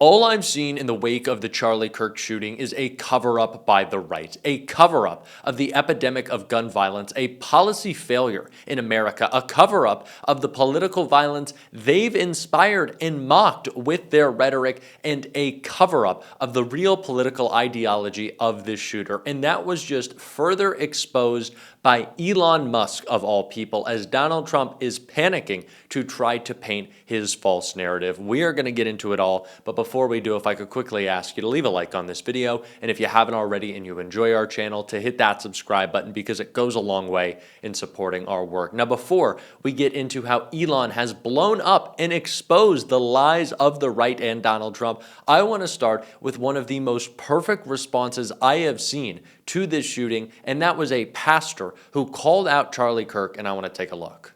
All I've seen in the wake of the Charlie Kirk shooting is a cover-up by the right, a cover-up of the epidemic of gun violence, a policy failure in America, a cover-up of the political violence they've inspired and mocked with their rhetoric, and a cover-up of the real political ideology of this shooter. And that was just further exposed by Elon Musk, of all people, as Donald Trump is panicking to try to paint his false narrative. We are going to get into it all, but before we do, if I could quickly ask you to leave a like on this video, and if you haven't already and you enjoy our channel, to hit that subscribe button because it goes a long way in supporting our work. Now, before we get into how Elon has blown up and exposed the lies of the right and Donald Trump, I want to start with one of the most perfect responses I have seen to this shooting, and that was a pastor who called out Charlie Kirk, and I want to take a look.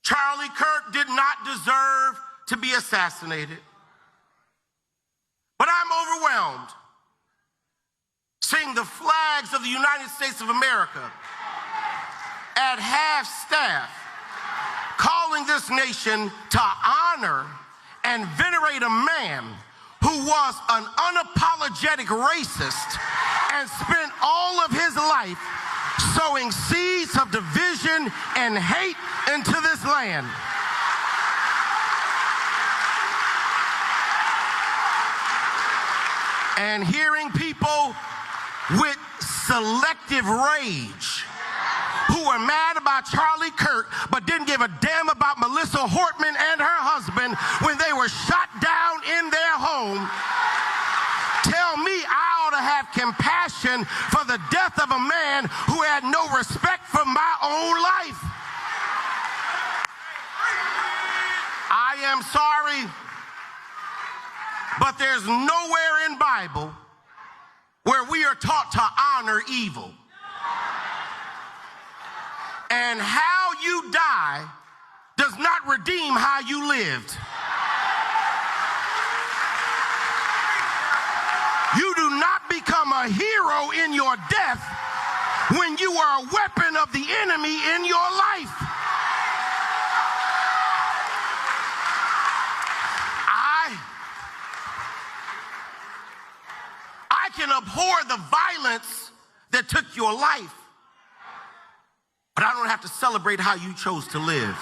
Charlie Kirk did not deserve to be assassinated. But I'm overwhelmed seeing the flags of the United States of America at half-staff calling this nation to honor and venerate a man who was an unapologetic racist and spent all of his life sowing seeds of division and hate into this land. And hearing people with selective rage who were mad about Charlie Kirk but didn't give a damn about Melissa Hortman and her husband when they were shot down in their home, tell me I ought to have compassion for the death of a man who had no respect for my own life. I am sorry, but there's nowhere in Bible where we are taught to honor evil. And how you die does not redeem how you lived. You do not become a hero in your death when you are a weapon of the enemy in your life. I can abhor the violence that took your life, but I don't have to celebrate how you chose to live.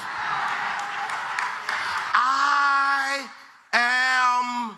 I am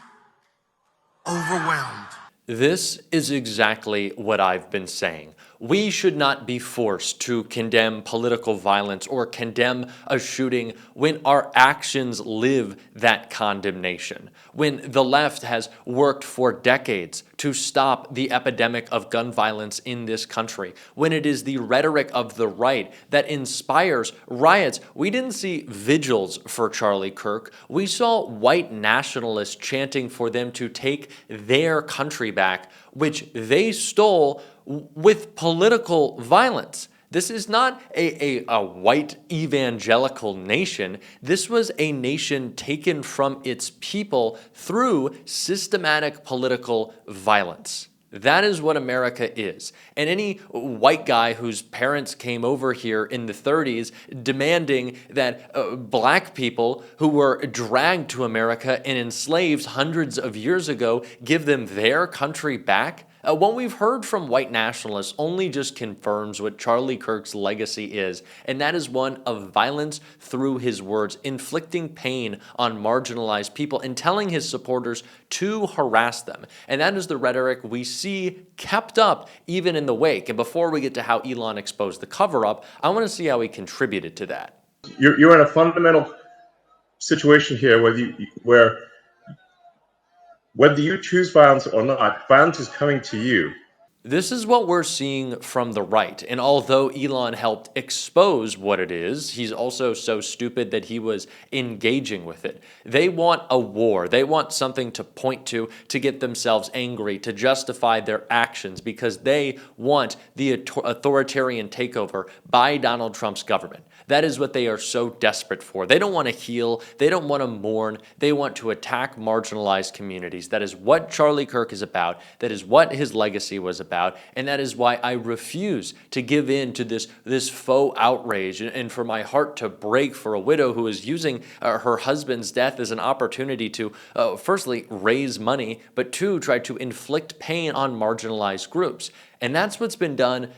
overwhelmed. This is exactly what I've been saying. We should not be forced to condemn political violence or condemn a shooting when our actions live that condemnation. When the left has worked for decades to stop the epidemic of gun violence in this country. When it is the rhetoric of the right that inspires riots. We didn't see vigils for Charlie Kirk. We saw white nationalists chanting for them to take their country back, which they stole with political violence. This is not a white evangelical nation. This was a nation taken from its people through systematic political violence. That is what America is. And any white guy whose parents came over here in the 30s demanding that black people who were dragged to America and enslaved hundreds of years ago give them their country back, what we've heard from white nationalists only just confirms what Charlie Kirk's legacy is, and that is one of violence through his words, inflicting pain on marginalized people and telling his supporters to harass them. And that is the rhetoric we see kept up even in the wake. And before we get to how Elon exposed the cover-up, I want to see how he contributed to that. You're in a fundamental situation here where whether you choose violence or not, violence is coming to you. This is what we're seeing from the right. And although Elon helped expose what it is, he's also so stupid that he was engaging with it. They want a war. They want something to point to get themselves angry, to justify their actions, because they want the authoritarian takeover by Donald Trump's government. That is what they are so desperate for. They don't want to heal. They don't want to mourn. They want to attack marginalized communities. That is what Charlie Kirk is about. That is what his legacy was about. about, and that is why I refuse to give in to this faux outrage and for my heart to break for a widow who is using her husband's death as an opportunity to, firstly, raise money, but two, try to inflict pain on marginalized groups. And that's what's been done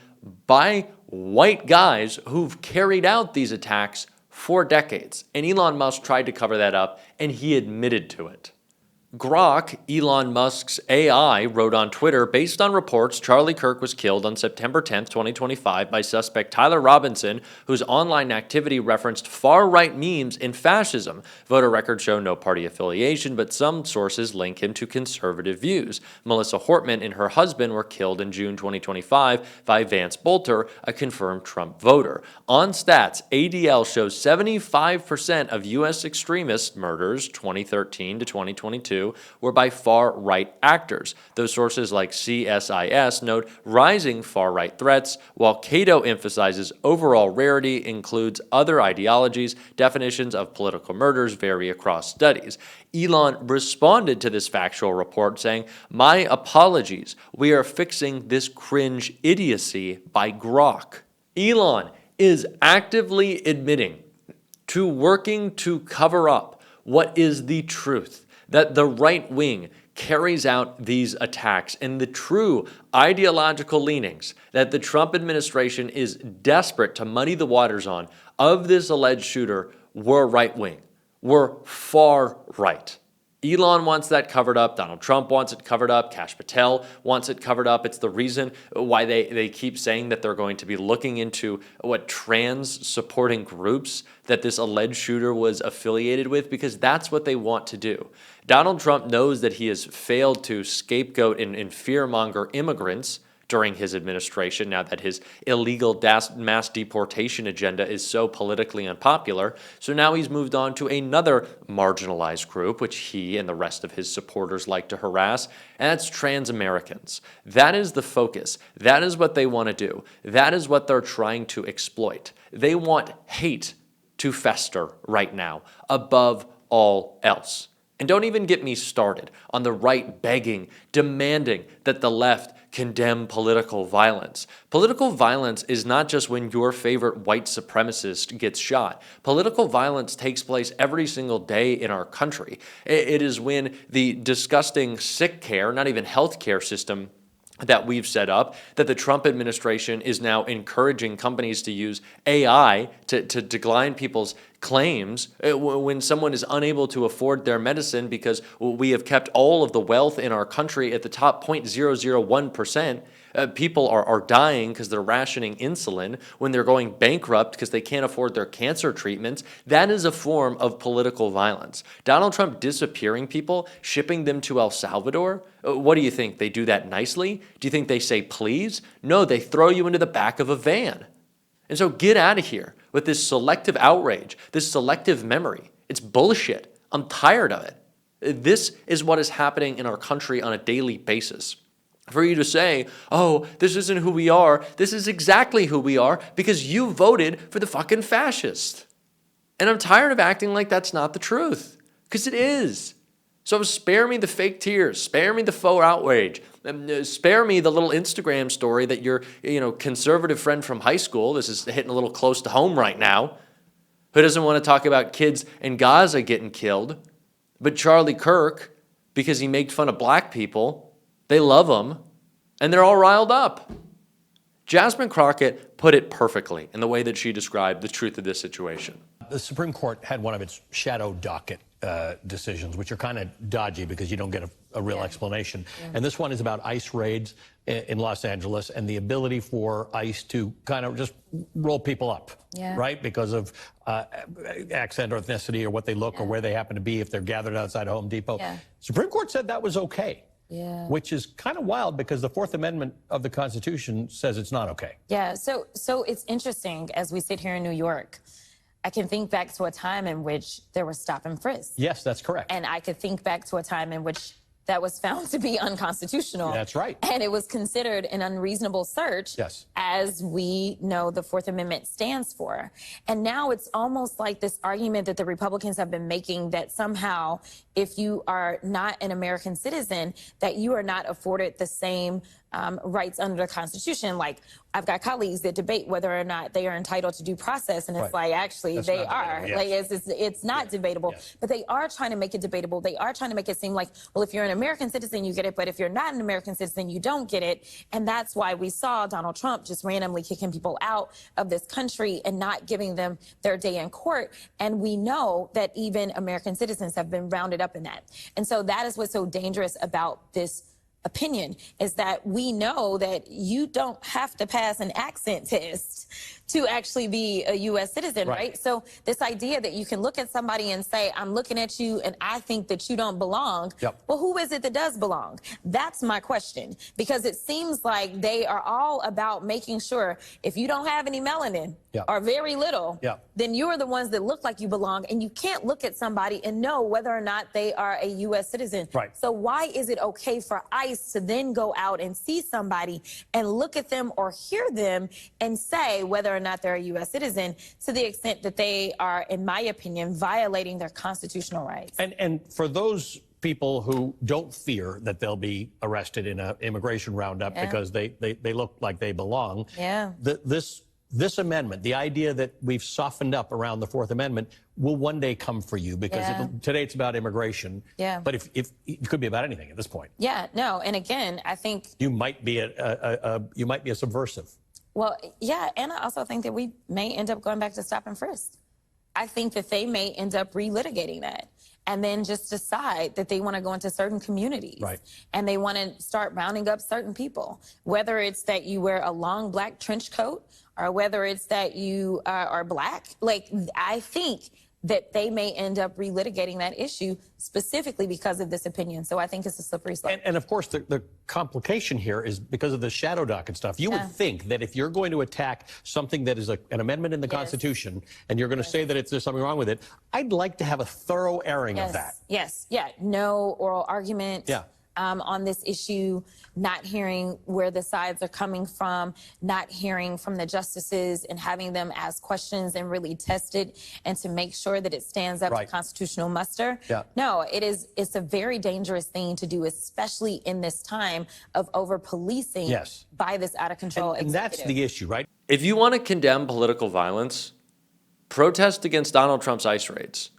by white guys who've carried out these attacks for decades. And Elon Musk tried to cover that up, and he admitted to it. Grok, Elon Musk's AI, wrote on Twitter, based on reports, Charlie Kirk was killed on September 10, 2025 by suspect Tyler Robinson, whose online activity referenced far-right memes and fascism. Voter records show no party affiliation, but some sources link him to conservative views. Melissa Hortman and her husband were killed in June 2025 by Vance Bolter, a confirmed Trump voter. On stats, ADL shows 75% of U.S. extremist murders, 2013 to 2022, were by far-right actors. Those sources like CSIS note rising far-right threats, while Cato emphasizes overall rarity includes other ideologies. Definitions of political murders vary across studies. Elon responded to this factual report saying, "My apologies. We are fixing this cringe idiocy by Grok." Elon is actively admitting to working to cover up what is the truth, that the right wing carries out these attacks, and the true ideological leanings that the Trump administration is desperate to muddy the waters on of this alleged shooter were right wing, were far right. Elon wants that covered up. Donald Trump wants it covered up. Kash Patel wants it covered up. It's the reason why they keep saying that they're going to be looking into what trans supporting groups that this alleged shooter was affiliated with, because that's what they want to do. Donald Trump knows that he has failed to scapegoat and fearmonger immigrants during his administration, now that his illegal mass deportation agenda is so politically unpopular. So now he's moved on to another marginalized group, which he and the rest of his supporters like to harass, and that's trans Americans. That is the focus. That is what they want to do. That is what they're trying to exploit. They want hate to fester right now above all else. And don't even get me started on the right begging, demanding that the left condemn political violence. Political violence is not just when your favorite white supremacist gets shot. Political violence takes place every single day in our country. It is when the disgusting sick care, not even health care system that we've set up, that the Trump administration is now encouraging companies to use AI to decline people's claims when someone is unable to afford their medicine because we have kept all of the wealth in our country at the top 0.001%. People are dying because they're rationing insulin when they're going bankrupt because they can't afford their cancer treatments. That is a form of political violence. Donald Trump disappearing people, shipping them to El Salvador, what do you think? They do that nicely? Do you think they say please? No, they throw you into the back of a van. And so get out of here with this selective outrage, this selective memory. It's bullshit. I'm tired of it. This is what is happening in our country on a daily basis. For you to say, oh, this isn't who we are, this is exactly who we are because you voted for the fucking fascist. And I'm tired of acting like that's not the truth, because it is. So spare me the fake tears, spare me the faux outrage, spare me the little Instagram story that your conservative friend from high school, this is hitting a little close to home right now, who doesn't want to talk about kids in Gaza getting killed, but Charlie Kirk, because he made fun of black people, they love him, and they're all riled up. Jasmine Crockett put it perfectly in the way that she described the truth of this situation. The Supreme Court had one of its shadow docket decisions, which are kind of dodgy because you don't get a real explanation. Yeah. And this one is about ICE raids in Los Angeles and the ability for ICE to kind of just roll people up, right? Because of accent or ethnicity or what they look or where they happen to be if they're gathered outside Home Depot. Yeah. Supreme Court said that was okay. Yeah. Which is kind of wild because the Fourth Amendment of the Constitution says it's not okay. Yeah, so it's interesting as we sit here in New York. I can think back to a time in which there was stop and frisk. Yes, that's correct. And I could think back to a time in which that was found to be unconstitutional. That's right. And it was considered an unreasonable search, as we know the Fourth Amendment stands for. And now it's almost like this argument that the Republicans have been making that somehow if you are not an American citizen, that you are not afforded the same rights under the Constitution. Like, I've got colleagues that debate whether or not they are entitled to due process, and it's like, actually, That's they not are. debatable, yes. Like, it's not debatable, but they are trying to make it debatable. They are trying to make it seem like, well, if you're an American citizen, you get it, but if you're not an American citizen, you don't get it. And that's why we saw Donald Trump just randomly kicking people out of this country and not giving them their day in court. And we know that even American citizens have been rounded up in that. And so that is what's so dangerous about this opinion, is that we know that you don't have to pass an accent test to actually be a U.S. citizen, right? So this idea that you can look at somebody and say, I'm looking at you and I think that you don't belong. Well, who is it that does belong? That's my question, because it seems like they are all about making sure if you don't have any melanin or very little, then you're the ones that look like you belong, and you can't look at somebody and know whether or not they are a U.S. citizen. So why is it okay for ICE to then go out and see somebody and look at them or hear them and say whether or not they're a U.S. citizen, to the extent that they are, in my opinion, violating their constitutional rights? And for those people who don't fear that they'll be arrested in an immigration roundup because they look like they belong, this amendment, the idea that we've softened up around the Fourth Amendment, will one day come for you, because today it's about immigration. But if it could be about anything at this point. No, and again, I think you might be a subversive. Well, and I also think that we may end up going back to stop and frisk. I think that they may end up relitigating that and then just decide that they want to go into certain communities and they want to start rounding up certain people, whether it's that you wear a long black trench coat or whether it's that you are black. Like, I think that they may end up relitigating that issue specifically because of this opinion. So I think it's a slippery slope. And of course, the complication here is because of the shadow docket stuff. You would think that if you're going to attack something that is an amendment in the Constitution and you're going to say that there's something wrong with it, I'd like to have a thorough airing of that. No oral argument. On this issue, not hearing where the sides are coming from, not hearing from the justices and having them ask questions and really test it and to make sure that it stands up to constitutional muster. No, it's a very dangerous thing to do, especially in this time of over-policing by this out-of-control executive. And that's the issue, right? If you want to condemn political violence, protest against Donald Trump's ICE raids.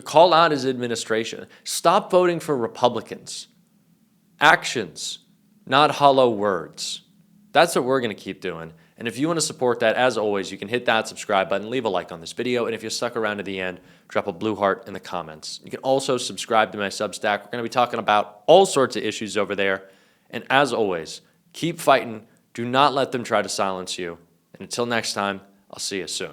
Call out his administration. Stop voting for Republicans. Actions, not hollow words. That's what we're going to keep doing. And if you want to support that, as always, you can hit that subscribe button, leave a like on this video, and if you stuck around to the end, drop a blue heart in the comments. You can also subscribe to my Substack. We're going to be talking about all sorts of issues over there. And as always, keep fighting. Do not let them try to silence you. And until next time, I'll see you soon.